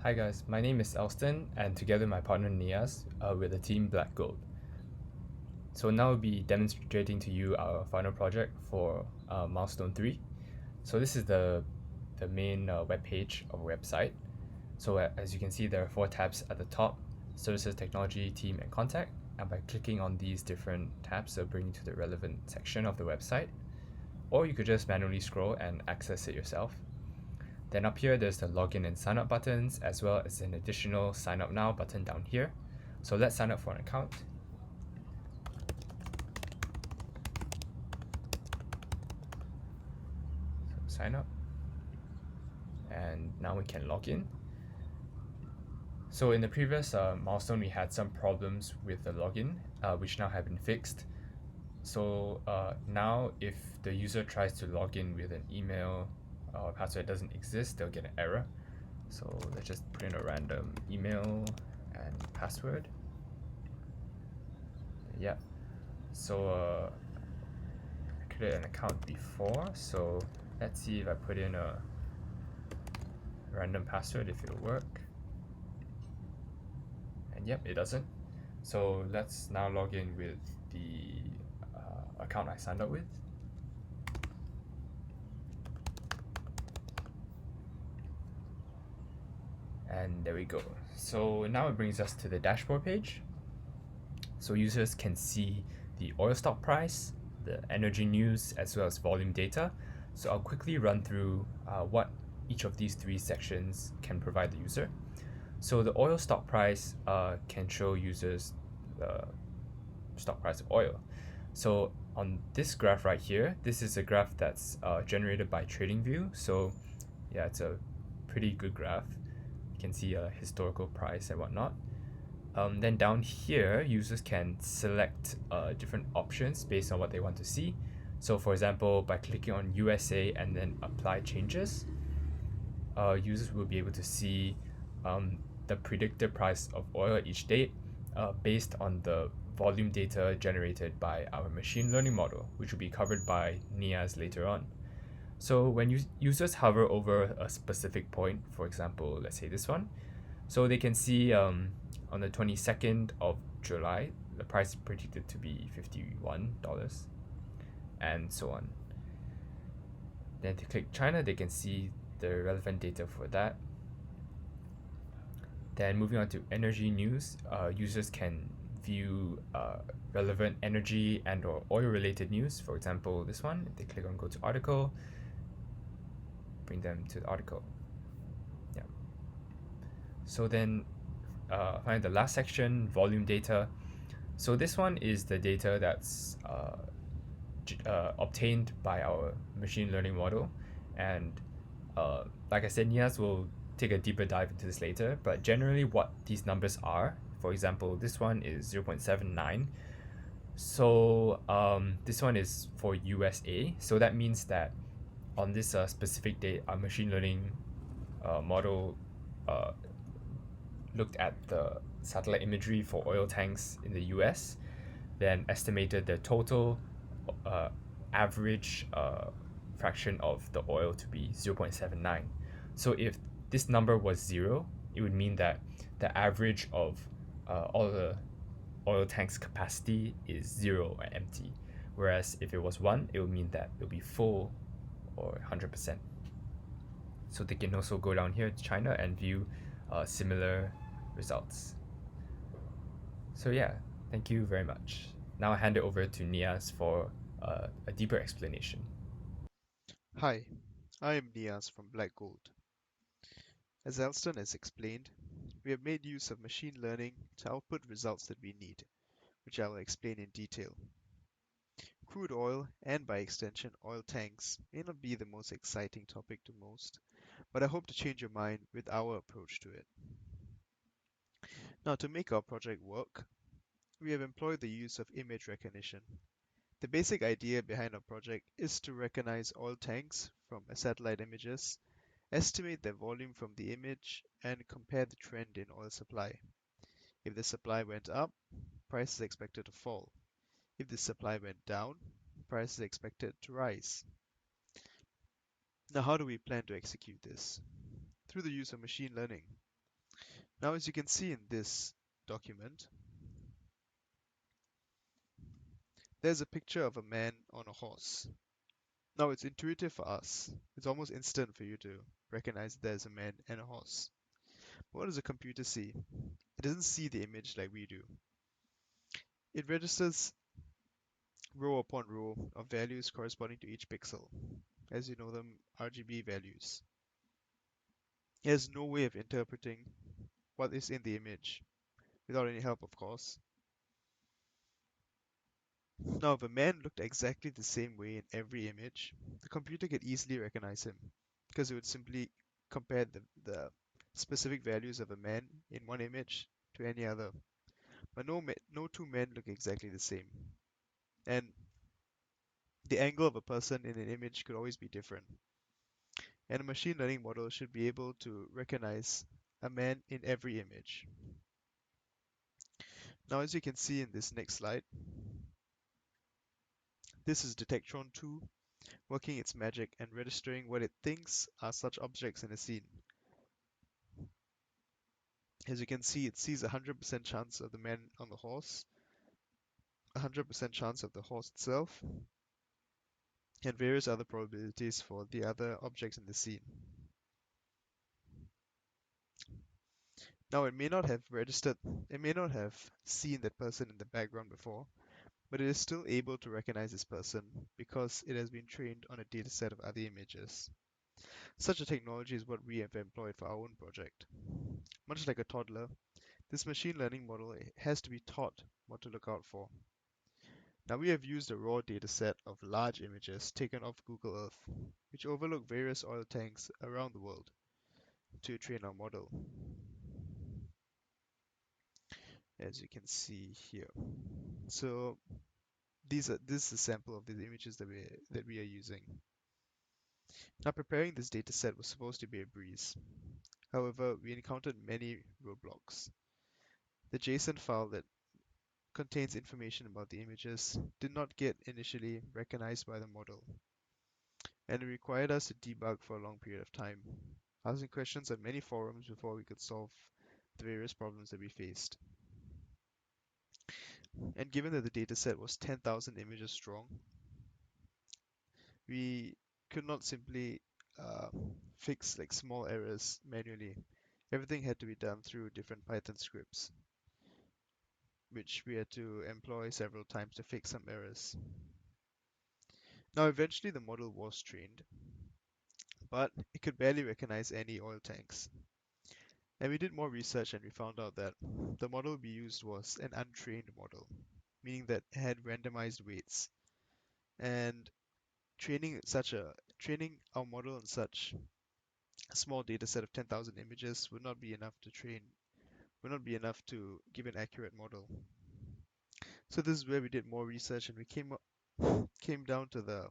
Hi guys, my name is Elston, and together with my partner Nias, we're the team Black Gold. So now we'll be demonstrating to you our final project for Milestone 3. So this is the main web page of our website. So as you can see, there are 4 tabs at the top: Services, Technology, Team, and Contact. And by clicking on these different tabs, they'll bring you to the relevant section of the website. Or you could just manually scroll and access it yourself. Then up here, there's the login and sign up buttons, as well as an additional sign up now button down here. So let's sign up for an account. So sign up, and now we can log in. So in the previous milestone, we had some problems with the login, which now have been fixed. So now if the user tries to log in with an email or password that doesn't exist, they'll get an error. So let's just put in a random email and password. Yeah. So I created an account before, so let's see if I put in a random password if it'll work. And yep, it doesn't. So let's now log in with the account I signed up with. And there we go. So now it brings us to the dashboard page. So users can see the oil stock price, the energy news, as well as volume data. So I'll quickly run through what each of these 3 sections can provide the user. So the oil stock price can show users the stock price of oil. So on this graph right here, this is a graph that's generated by TradingView. So yeah, it's a pretty good graph. You can see a historical price and whatnot. Then down here, users can select different options based on what they want to see. So for example, by clicking on USA and then apply changes, users will be able to see the predicted price of oil each date based on the volume data generated by our machine learning model, which will be covered by Nias later on. So when users hover over a specific point, for example, let's say this one, so they can see on the 22nd of July, the price is predicted to be $51, and so on. Then to click China, they can see the relevant data for that. Then moving on to energy news, users can view relevant energy and or oil related news. For example, this one, if they click on go to article, bring them to the article. Yeah. So then find the last section, volume data. So this one is the data that's obtained by our machine learning model. And like I said, Nias will take a deeper dive into this later, but generally what these numbers are, for example, this one is 0.79. So this one is for USA. So that means that on this specific date, our machine learning model uh, looked at the satellite imagery for oil tanks in the US, then estimated the total uh, average fraction of the oil to be 0.79. So if this number was 0, it would mean that the average of all the oil tank's capacity is 0 or empty. Whereas if it was 1, it would mean that it would be full or 100%. So they can also go down here to China and view similar results. So yeah, thank you very much. Now I hand it over to Nias for a deeper explanation. Hi, I am Nias from Black Gold. As Elston has explained, we have made use of machine learning to output results that we need, which I will explain in detail. Crude oil, and by extension oil tanks, may not be the most exciting topic to most, but I hope to change your mind with our approach to it. Now, to make our project work, we have employed the use of image recognition. The basic idea behind our project is to recognize oil tanks from satellite images, estimate their volume from the image, and compare the trend in oil supply. If the supply went up, price is expected to fall. If the supply went down, price is expected to rise. Now, how do we plan to execute this? Through the use of machine learning. Now, as you can see in this document, there's a picture of a man on a horse. Now, it's intuitive for us. It's almost instant for you to recognize there's a man and a horse. But what does a computer see? It doesn't see the image like we do. It registers row upon row of values corresponding to each pixel, as you know them, RGB values. It has no way of interpreting what is in the image, without any help, of course. Now, if a man looked exactly the same way in every image, the computer could easily recognize him, because it would simply compare the specific values of a man in one image to any other. But no two men look exactly the same. And the angle of a person in an image could always be different. And a machine learning model should be able to recognize a man in every image. Now, as you can see in this next slide, this is Detectron 2 working its magic and registering what it thinks are such objects in a scene. As you can see, it sees a 100% chance of the man on the horse, a 100% chance of the horse itself, and various other probabilities for the other objects in the scene. Now, it may not have seen that person in the background before, but it is still able to recognize this person because it has been trained on a dataset of other images. Such a technology is what we have employed for our own project. Much like a toddler, this machine learning model has to be taught what to look out for. Now we have used a raw dataset of large images taken off Google Earth, which overlook various oil tanks around the world, to train our model, as you can see here. So this is a sample of the images that we are using. Now preparing this dataset was supposed to be a breeze. However, we encountered many roadblocks. The JSON file that contains information about the images did not get initially recognized by the model, and it required us to debug for a long period of time, asking questions on many forums before we could solve the various problems that we faced. And given that the dataset was 10,000 images strong, we could not simply uh, fix like small errors manually. Everything had to be done through different Python scripts, which we had to employ several times to fix some errors. Now, eventually the model was trained, but it could barely recognize any oil tanks. And we did more research and we found out that the model we used was an untrained model, meaning that it had randomized weights. And training our model on such a small data set of 10,000 images would not be enough to give an accurate model. So this is where we did more research and we came down to the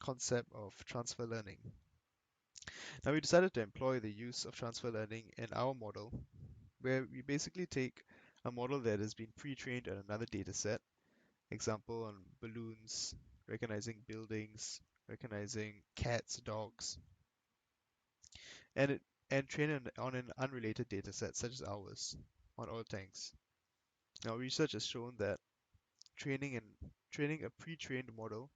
concept of transfer learning. Now we decided to employ the use of transfer learning in our model, where we basically take a model that has been pre-trained on another data set, example on balloons, recognizing buildings, recognizing cats, dogs, and train it on an unrelated data set such as ours on oil tanks. Now research has shown that training and training a pre-trained model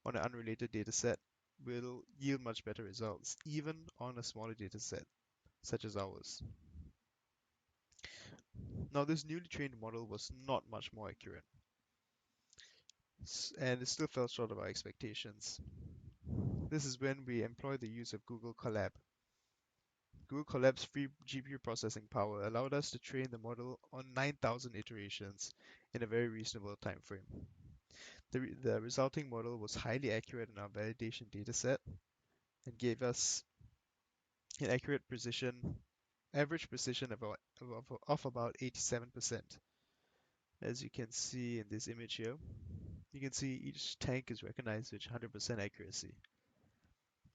on an unrelated data set will yield much better results, even on a smaller data set such as ours. Now this newly trained model was not much more accurate, and it still fell short of our expectations. This is when we employ the use of Google Colab. Google Colab's free GPU processing power allowed us to train the model on 9,000 iterations in a very reasonable time frame. The resulting model was highly accurate in our validation dataset and gave us an accurate precision, average precision of about 87%. As you can see in this image here, you can see each tank is recognized with 100% accuracy.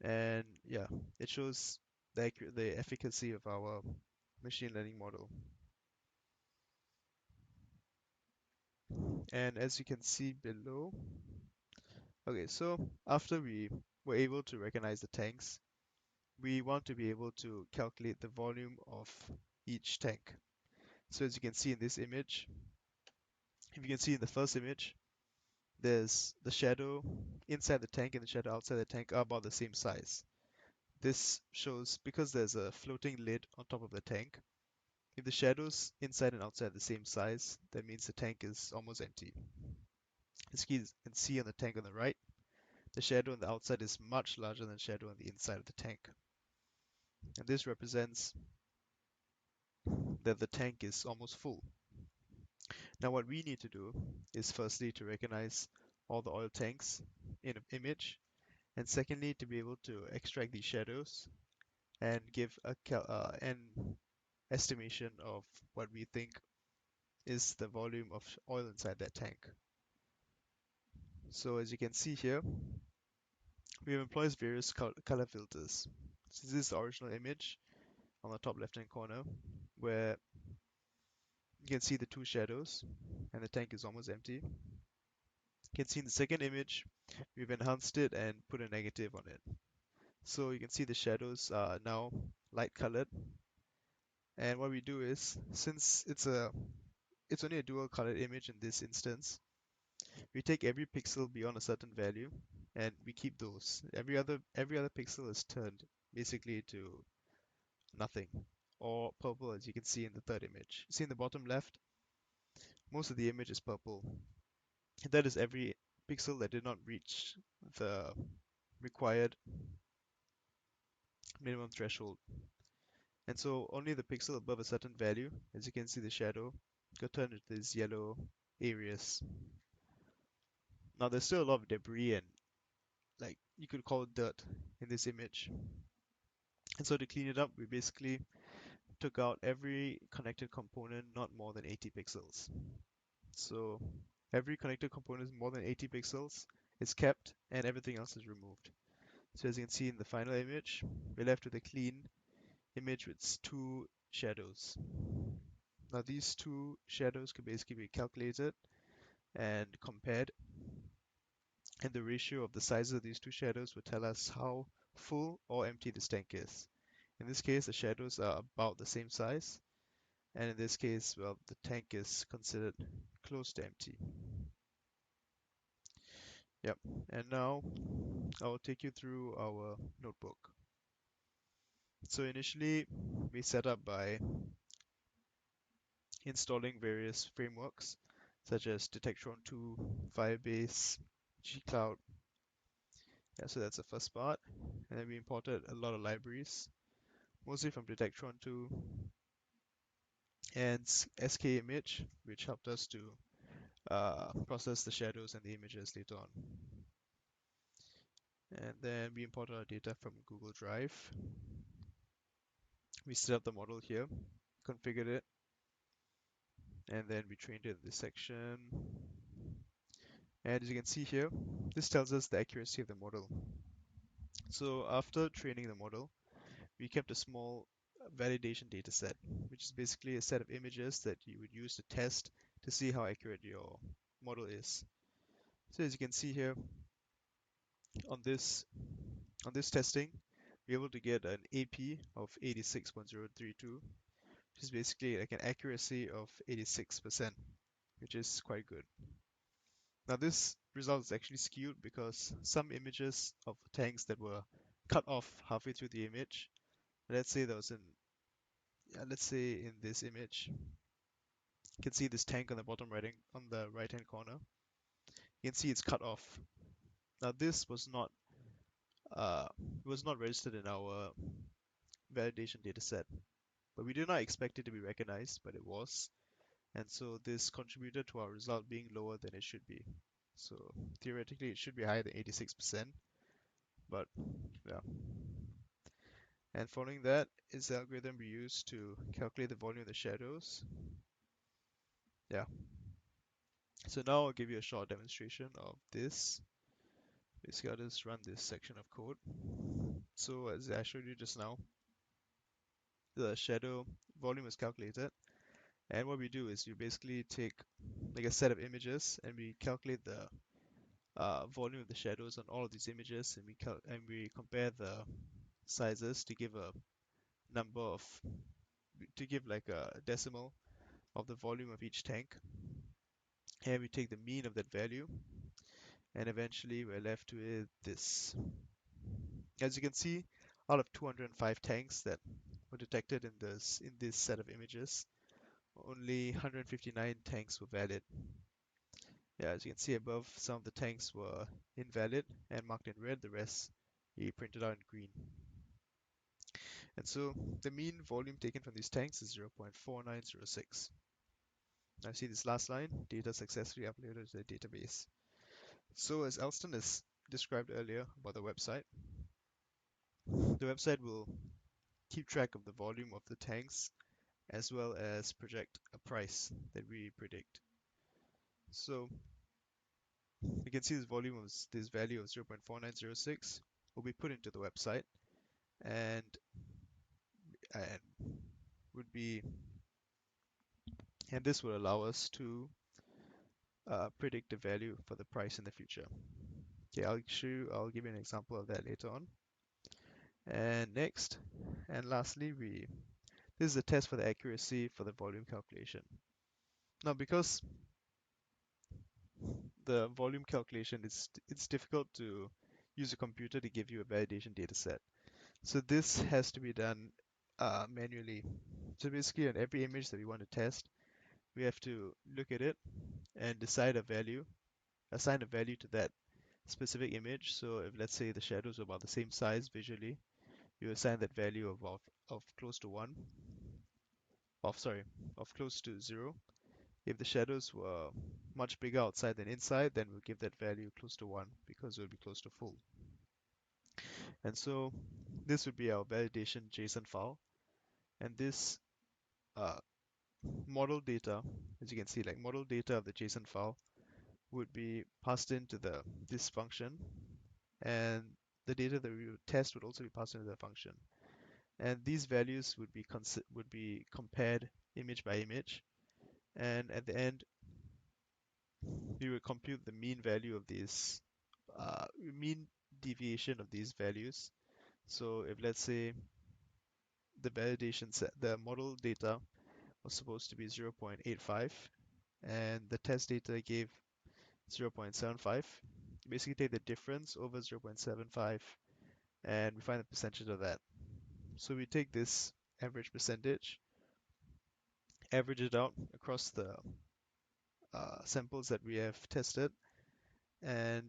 And yeah, it shows the efficacy of our machine learning model. And as you can see below, okay, so after we were able to recognize the tanks, we want to be able to calculate the volume of each tank. So as you can see in this image, if you can see in the first image, there's the shadow inside the tank and the shadow outside the tank are about the same size. This shows because there's a floating lid on top of the tank. If the shadows inside and outside are the same size, that means the tank is almost empty. As you can see on the tank on the right, the shadow on the outside is much larger than the shadow on the inside of the tank. And this represents that the tank is almost full. Now what we need to do is firstly to recognize all the oil tanks in an image, and secondly to be able to extract these shadows and give an estimation of what we think is the volume of oil inside that tank. So as you can see here, we have employed various color filters. So this is the original image on the top left hand corner where you can see the two shadows and the tank is almost empty. You can see in the second image, we've enhanced it and put a negative on it. So you can see the shadows are now light colored. And what we do is, since it's only a dual colored image in this instance, we take every pixel beyond a certain value and we keep those. Every other pixel is turned basically to nothing or purple, as you can see in the third image. See in the bottom left, most of the image is purple. And that is every pixel that did not reach the required minimum threshold. And so only the pixel above a certain value, as you can see the shadow, got turned into these yellow areas. Now there's still a lot of debris and like you could call it dirt in this image. And so to clean it up, we basically took out every connected component not more than 80 pixels. So every connected component is more than 80 pixels is kept and everything else is removed. So as you can see in the final image, we're left with a clean image with two shadows. Now these two shadows could basically be calculated and compared, and the ratio of the sizes of these two shadows will tell us how full or empty this tank is. In this case, the shadows are about the same size, and in this case, well, the tank is considered close to empty. Yep, and now I'll take you through our notebook. So initially, we set up by installing various frameworks such as Detectron 2, Firebase, G-Cloud. Yeah, so that's the first part. And then we imported a lot of libraries, mostly from Detectron 2 and skimage, which helped us to process the shadows and the images later on. And then we imported our data from Google Drive. We set up the model here, configured it, and then we trained it in this section. And as you can see here, this tells us the accuracy of the model. So after training the model, we kept a small validation data set, which is basically a set of images that you would use to test to see how accurate your model is. So as you can see here, on this testing, we're able to get an AP of 86.032, which is basically like an accuracy of 86%, which is quite good. Now this result is actually skewed because some images of tanks that were cut off halfway through the image, let's say let's say in this image, you can see this tank on the bottom on the right hand corner. You can see it's cut off. Now this was not registered in our validation data set, but we did not expect it to be recognized, but it was. And so this contributed to our result being lower than it should be. So theoretically it should be higher than 86%, but yeah. And following that is the algorithm we use to calculate the volume of the shadows. Yeah. So now I'll give you a short demonstration of this. Basically, I'll just run this section of code. So as I showed you just now, the shadow volume is calculated. And what we do is we basically take like a set of images and we calculate the volume of the shadows on all of these images, and we compare the sizes to give a number of to give like a decimal of the volume of each tank, and we take the mean of that value, and eventually we're left with this. As you can see, out of 205 tanks that were detected in this set of images, only 159 tanks were valid. Yeah, as you can see above, some of the tanks were invalid and marked in red, the rest he printed out in green. And so the mean volume taken from these tanks is 0.4906. Now see this last line, data successfully uploaded to the database. So as Elston has described earlier about the website will keep track of the volume of the tanks as well as project a price that we predict. So you can see this value of 0.4906 will be put into the website and and would be and this will allow us to predict the value for the price in the future. Okay, I'll give you an example of that later on. And next, and lastly, this is a test for the accuracy for the volume calculation. Now, because the volume calculation it's difficult to use a computer to give you a validation data set. So this has to be done manually. So basically, on every image that we want to test, we have to look at it and decide a value, assign a value to that specific image. So if let's say the shadows are about the same size visually, you assign that value of close to one, of close to zero. If the shadows were much bigger outside than inside, then we'll give that value close to one because it will be close to full. And so this would be our validation JSON file. And this uh, model data, as you can see, like model data of the JSON file would be passed into this function, and the data that we would test would also be passed into the function. And these values would be compared image by image, and at the end we would compute the mean value of these mean deviation of these values. So if let's say the validation set, the model data was supposed to be 0.85 and the test data gave 0.75. Basically take the difference over 0.75 and we find the percentage of that. So we take this average percentage, average it out across the samples that we have tested, and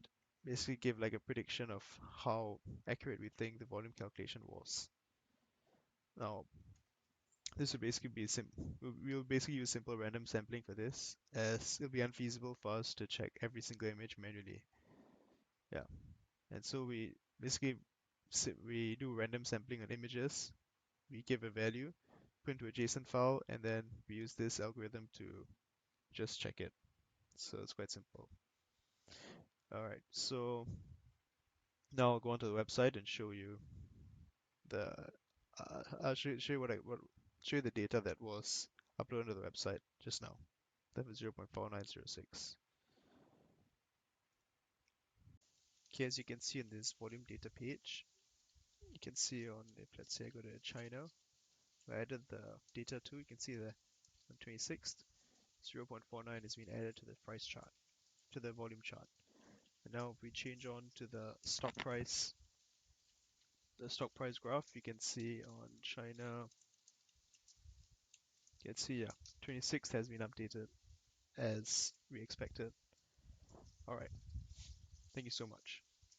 basically give like a prediction of how accurate we think the volume calculation was. Now, this would basically be we'll basically use simple random sampling for this, as it'll be unfeasible for us to check every single image manually. Yeah, and so we basically we do random sampling on images. We give a value, put into a JSON file, and then we use this algorithm to just check it. So it's quite simple. All right, so now I'll go onto the website and show you the I'll show you show you the data that was uploaded to the website just now. That was 0.4906. Okay, as you can see in this volume data page, you can see if let's say I go to China, I added the data to, you can see that on 26th, 0.49 is being added to the price chart, to the volume chart. And now if we change on to the stock price graph, you can see on China, you can see, yeah, 26th has been updated as we expected. All right, thank you so much.